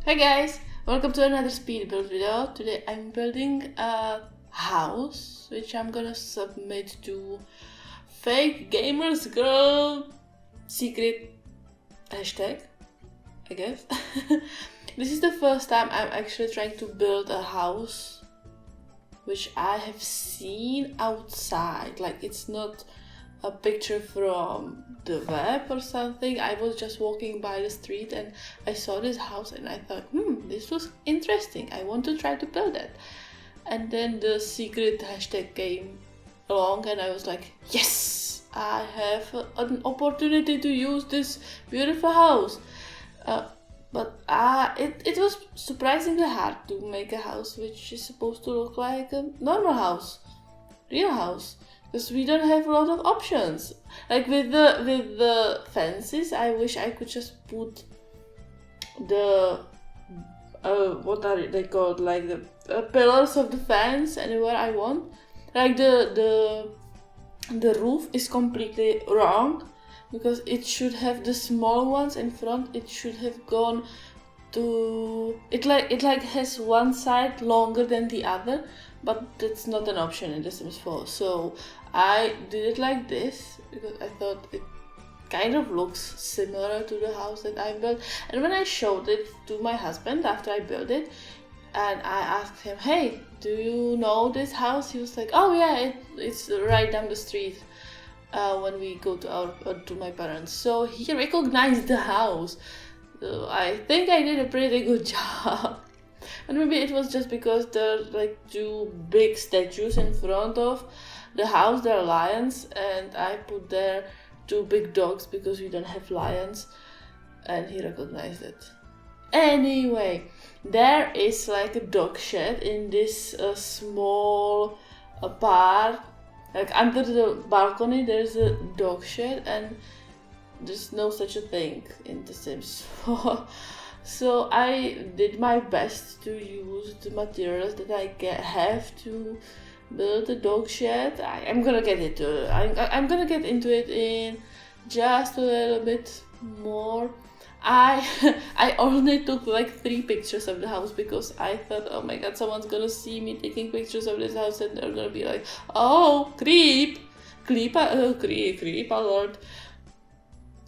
Hey guys, welcome to another speed build video. Today I'm building a house which I'm gonna submit to fake gamers girl secret hashtag, I guess. This is the first time I'm actually trying to build a house which I have seen outside. Like, it's not a picture from the web or something. I was just walking by the street and I saw this house and I thought, this was interesting. I want to try to build it. And then the secret hashtag came along and I was like, yes, I have an opportunity to use this beautiful house. But it was surprisingly hard to make a house which is supposed to look like a normal house, real house. Because we don't have a lot of options. Like with the fences, I wish I could just put the what are they called? Like the pillars of the fence anywhere I want. Like the roof is completely wrong because it should have the small ones in front. It should have gone to it like has one side longer than the other, but that's not an option in The Sims 4. So I did it like this because I thought it kind of looks similar to the house that I built. And when I showed it to my husband after I built it, and I asked him, hey, do you know this house? He was like, oh yeah, it's right down the street when we go to my parents. So he recognized the house. So I think I did a pretty good job. And maybe it was just because there's like two big statues in front of the house. They're lions, and I put there two big dogs because we don't have lions, and he recognized it. Anyway, there is like a dog shed in this small part. Like under the balcony there's a dog shed, and there's no such a thing in The Sims 4. So I did my best to use the materials that I have to build a dog shed. I'm gonna get into it. I'm gonna get into it in just a little bit more. I only took like 3 pictures of the house because I thought, oh my god, someone's gonna see me taking pictures of this house and they're gonna be like, oh, creep alert.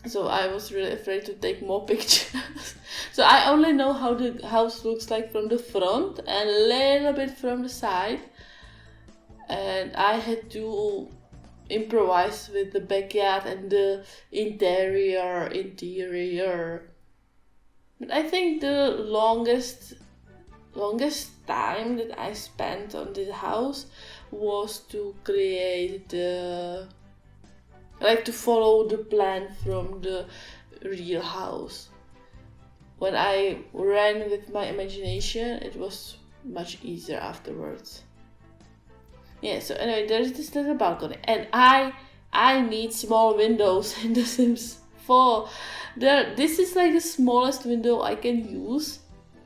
So I was really afraid to take more pictures. So I only know how the house looks like from the front and a little bit from the side. And I had to improvise with the backyard and the interior. But I think the longest time that I spent on this house was to create to follow the plan from the real house. When I ran with my imagination, it was much easier afterwards. Yeah, so anyway, there's this little balcony, and I need small windows in The Sims 4. This is like the smallest window I can use,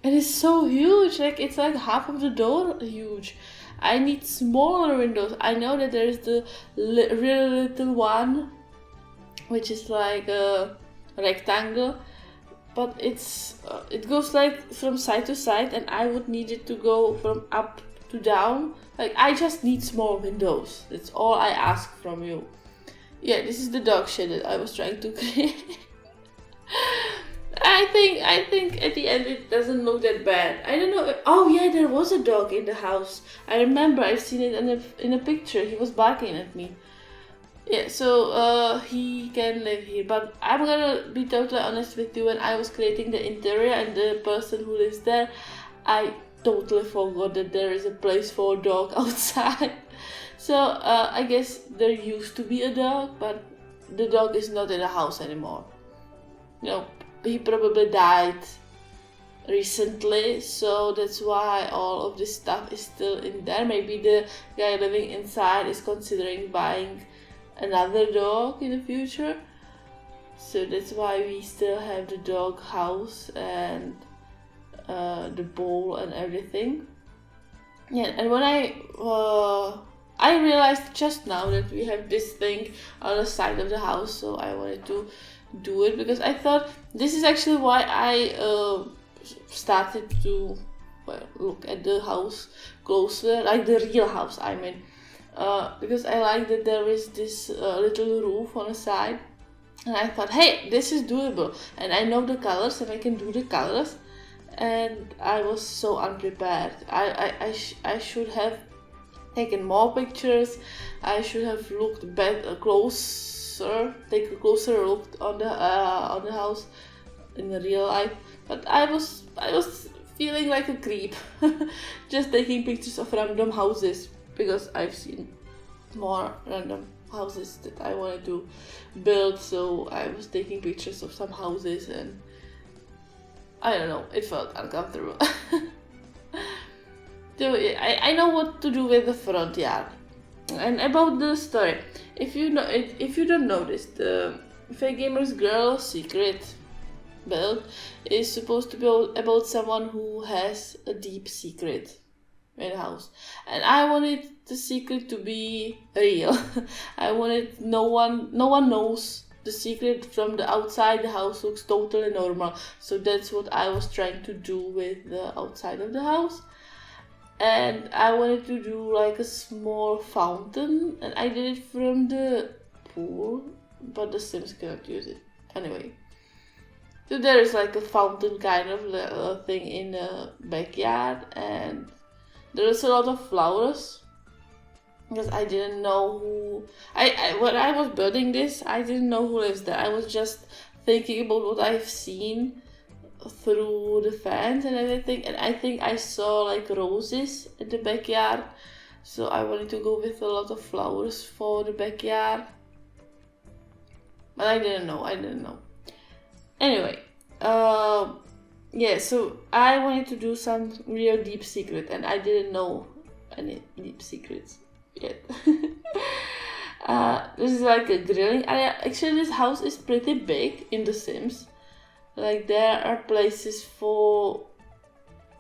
and it's so huge. Like, it's like half of the door huge. I need smaller windows. I know that there is the really little one, which is like a rectangle, but it goes like from side to side, and I would need it to go from up to down. Like, I just need small windows. That's all I ask from you. Yeah, this is the dog shed that I was trying to create. I think at the end it doesn't look that bad. I don't know. Oh yeah, there was a dog in the house. I remember I've seen it in a picture. He was barking at me. Yeah, so he can live here. But I'm gonna be totally honest with you. When I was creating the interior and the person who lives there, I totally forgot that there is a place for a dog outside. So I guess there used to be a dog, but the dog is not in the house anymore. You know, he probably died recently, so that's why all of this stuff is still in there. Maybe the guy living inside is considering buying another dog in the future. So that's why we still have the dog house and the bowl and everything. Yeah, and when I realized just now that we have this thing on the side of the house, so I wanted to do it because I thought this is actually why I started to look at the house closer, like the real house, I mean. Because I like that there is this little roof on the side. And I thought, hey, this is doable. And I know the colors and I can do the colors. And I was so unprepared. I should have taken more pictures. I should have looked closer, take a closer look on the house in the real life. But I was feeling like a creep, just taking pictures of random houses, because I've seen more random houses that I wanted to build. So I was taking pictures of some houses, and I don't know, it felt uncomfortable. So I know what to do with the front yard. And about the story, if you don't know this, the Fake Gamer's Girl secret build is supposed to be about someone who has a deep secret in the house, and I wanted the secret to be real. I wanted no one knows the secret from the outside. The house looks totally normal, so that's what I was trying to do with the outside of the house. And I wanted to do like a small fountain, and I did it from the pool, but the Sims cannot use it anyway. So there is like a fountain kind of thing in the backyard, and there's a lot of flowers, because I didn't know who, when I was building this, I didn't know who lives there. I was just thinking about what I've seen through the fence and everything, and I think I saw like roses in the backyard, so I wanted to go with a lot of flowers for the backyard, but I didn't know. Anyway, yeah, so I wanted to do some real deep secret, and I didn't know any deep secrets yet. This is like a grilling area. Actually, this house is pretty big in The Sims. Like, there are places for,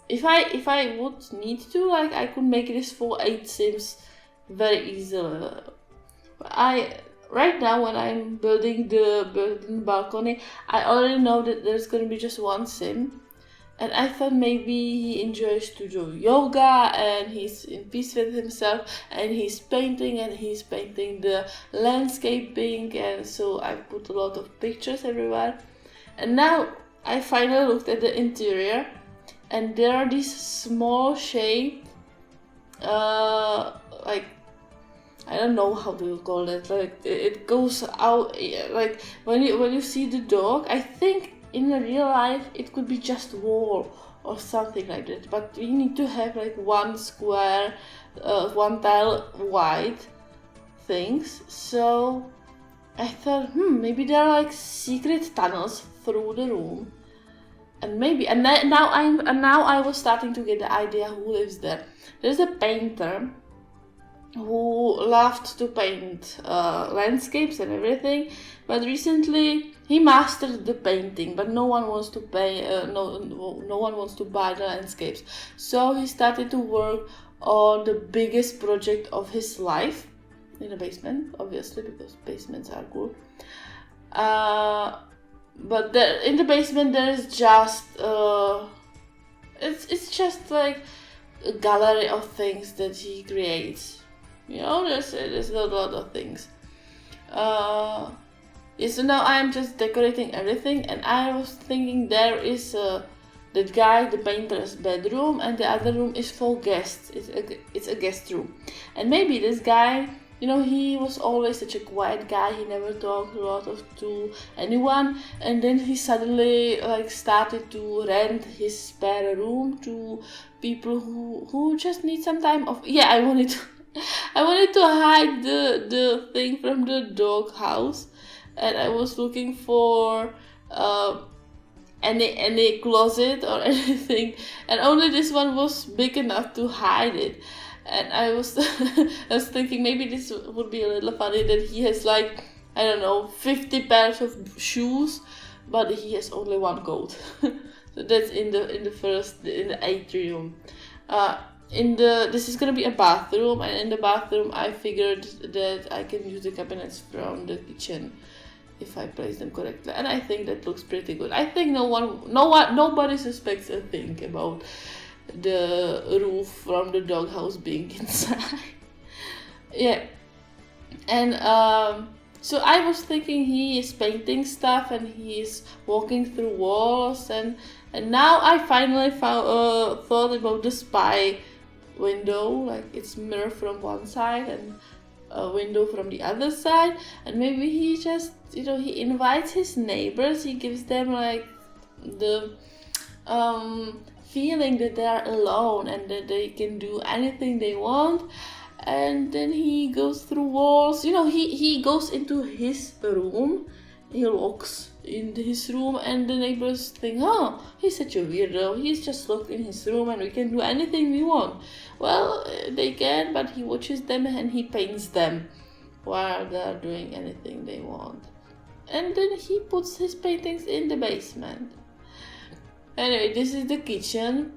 if I would need to, like, I could make this for 8 Sims very easily. Right now, when I'm building the balcony, I already know that there's gonna be just one Sim, and I thought maybe he enjoys to do yoga and he's in peace with himself, and he's painting the landscaping, and so I put a lot of pictures everywhere. And now I finally looked at the interior, and there are these small shaped, like, I don't know how to call it. Like, it goes out, like when you see the dog. I think in the real life it could be just wall or something like that. But we need to have like one square, one tile wide things. So I thought, maybe there are like secret tunnels through the room, and maybe. And now I was starting to get the idea who lives there. There's a painter who loved to paint landscapes and everything, but recently he mastered the painting, but no one wants to pay. No one wants to buy the landscapes. So he started to work on the biggest project of his life in a basement, obviously, because basements are cool. But in the basement there is just it's just like a gallery of things that he creates. You know, there's a lot of things. So now I'm just decorating everything, and I was thinking there is that guy, the painter's bedroom, and the other room is for guests. It's a guest room, and maybe this guy, you know, he was always such a quiet guy. He never talked a lot to anyone, and then he suddenly like started to rent his spare room to people who just need some time off. Yeah, I wanted to hide the thing from the dog house, and I was looking for any closet or anything, and only this one was big enough to hide it. And I was thinking maybe this would be a little funny that he has like, I don't know, 50 pairs of shoes, but he has only one coat. So that's in the atrium. This is gonna be a bathroom, and in the bathroom I figured that I can use the cabinets from the kitchen. if I place them correctly, and I think that looks pretty good. I think nobody suspects a thing about the roof from the doghouse being inside. Yeah, and so I was thinking he is painting stuff and he is walking through walls, and now I finally thought about the spy window, like it's mirror from one side and a window from the other side, and maybe he just, he invites his neighbors, he gives them like the feeling that they are alone and that they can do anything they want, and then he goes through walls, he goes into his room, he locks in his room, and the neighbors think, oh, he's such a weirdo, he's just locked in his room and we can do anything we want. Well, they can, but he watches them and he paints them while they're doing anything they want. And then he puts his paintings in the basement. Anyway, this is the kitchen.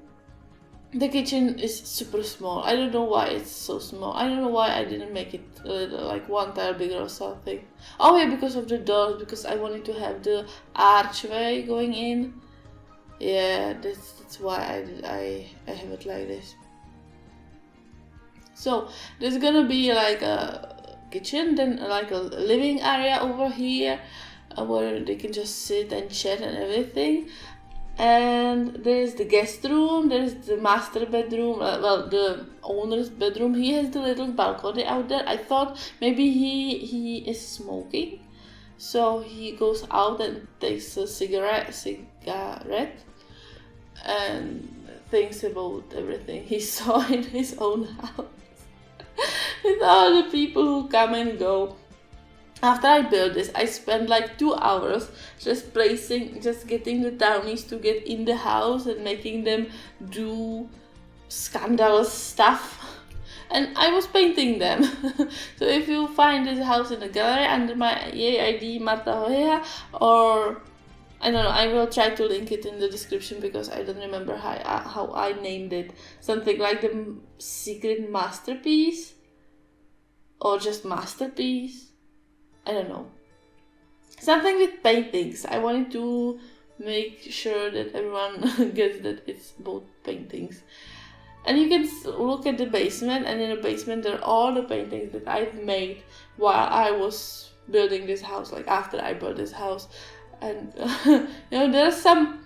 The kitchen is super small. I don't know why it's so small. I don't know why I didn't make it like one tile bigger or something. Oh yeah, because of the doors, because I wanted to have the archway going in. Yeah, that's why I have it like this. So there's gonna be like a kitchen, then like a living area over here where they can just sit and chat and everything. And there's the guest room, there's the master bedroom, well, the owner's bedroom. He has the little balcony out there. I thought maybe he is smoking, so he goes out and takes a cigarette and thinks about everything he saw in his own house with all the people who come and go. After I built this, I spent like 2 hours just getting the townies to get in the house and making them do scandalous stuff. And I was painting them. So if you find this house in the gallery under my ID Marta Hoea, or I don't know, I will try to link it in the description because I don't remember how I named it. Something like the secret masterpiece or just masterpiece. I don't know. Something with paintings. I wanted to make sure that everyone gets that it's both paintings. And you can look at the basement, and in the basement there are all the paintings that I've made while I was building this house, like after I built this house. And there's some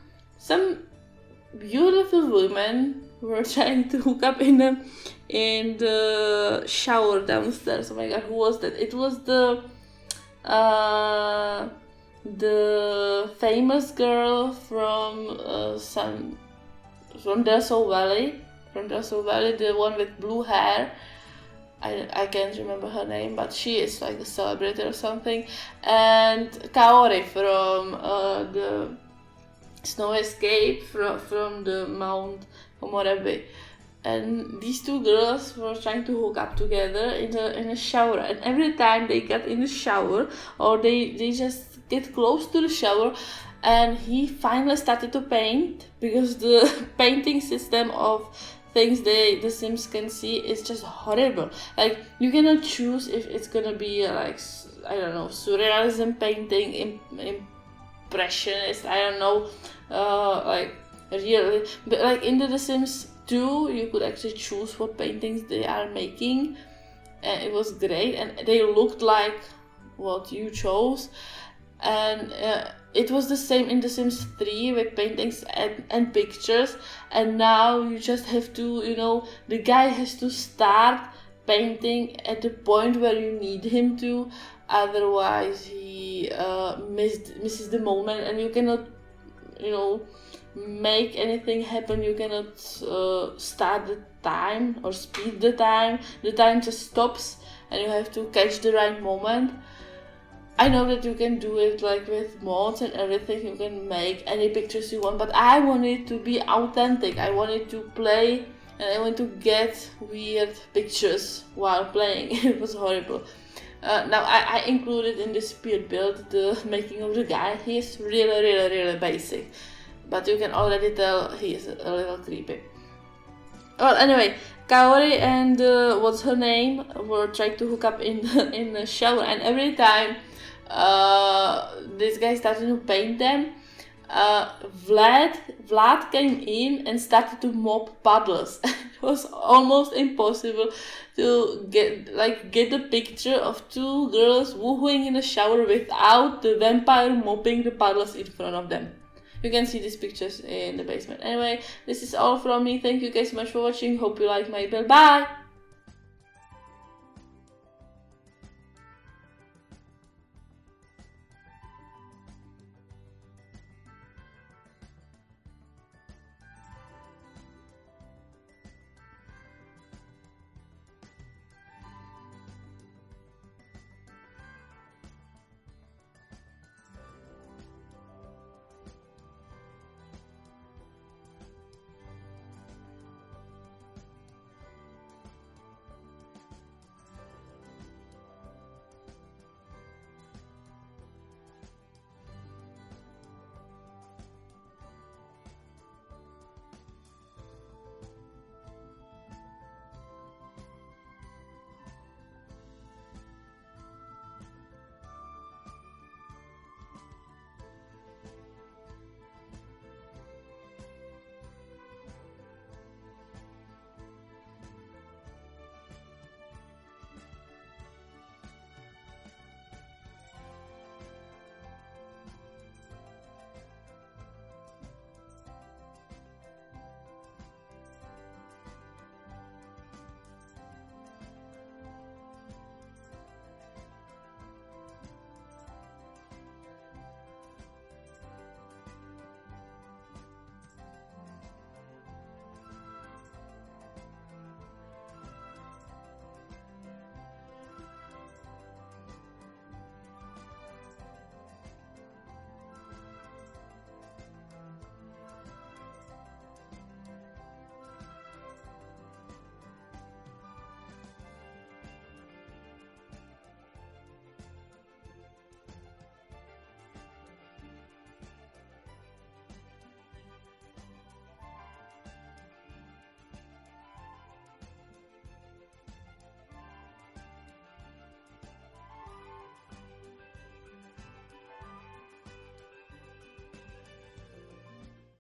beautiful women who are trying to hook up in the shower downstairs. Oh my god, who was that? It was the famous girl from Delso Valley, the one with blue hair. I can't remember her name, but she is like a celebrity or something. And Kaori from the Snow Escape from the Mount Komorebi. And these two girls were trying to hook up together in a shower, and every time they got in the shower or they just get close to the shower, and he finally started to paint, because the painting system of things the Sims can see is just horrible. Like, you cannot choose if it's gonna be like, I don't know, surrealism painting, impressionist, I don't know, like really, but like in the Sims 2 you could actually choose what paintings they are making, and it was great, and they looked like what you chose. And it was the same in The Sims 3 with paintings and pictures, and now you just have to, the guy has to start painting at the point where you need him to, otherwise he misses the moment, and you cannot, make anything happen. You cannot start the time or speed the time just stops, and you have to catch the right moment. I know that you can do it like with mods and everything, you can make any pictures you want, but I want it to be authentic. I wanted to play and I want to get weird pictures while playing. It was horrible. Now I included in this Speedbuild the making of the guy. He is really basic, but you can already tell he is a little creepy. Well, anyway, Kaori and what's her name were trying to hook up in the shower, and every time this guy started to paint them. Vlad came in and started to mop puddles. It was almost impossible to get the picture of two girls woohooing in a shower without the vampire mopping the puddles in front of them. You can see these pictures in the basement. Anyway, this is all from me. Thank you guys so much for watching. Hope you like my build. Bye!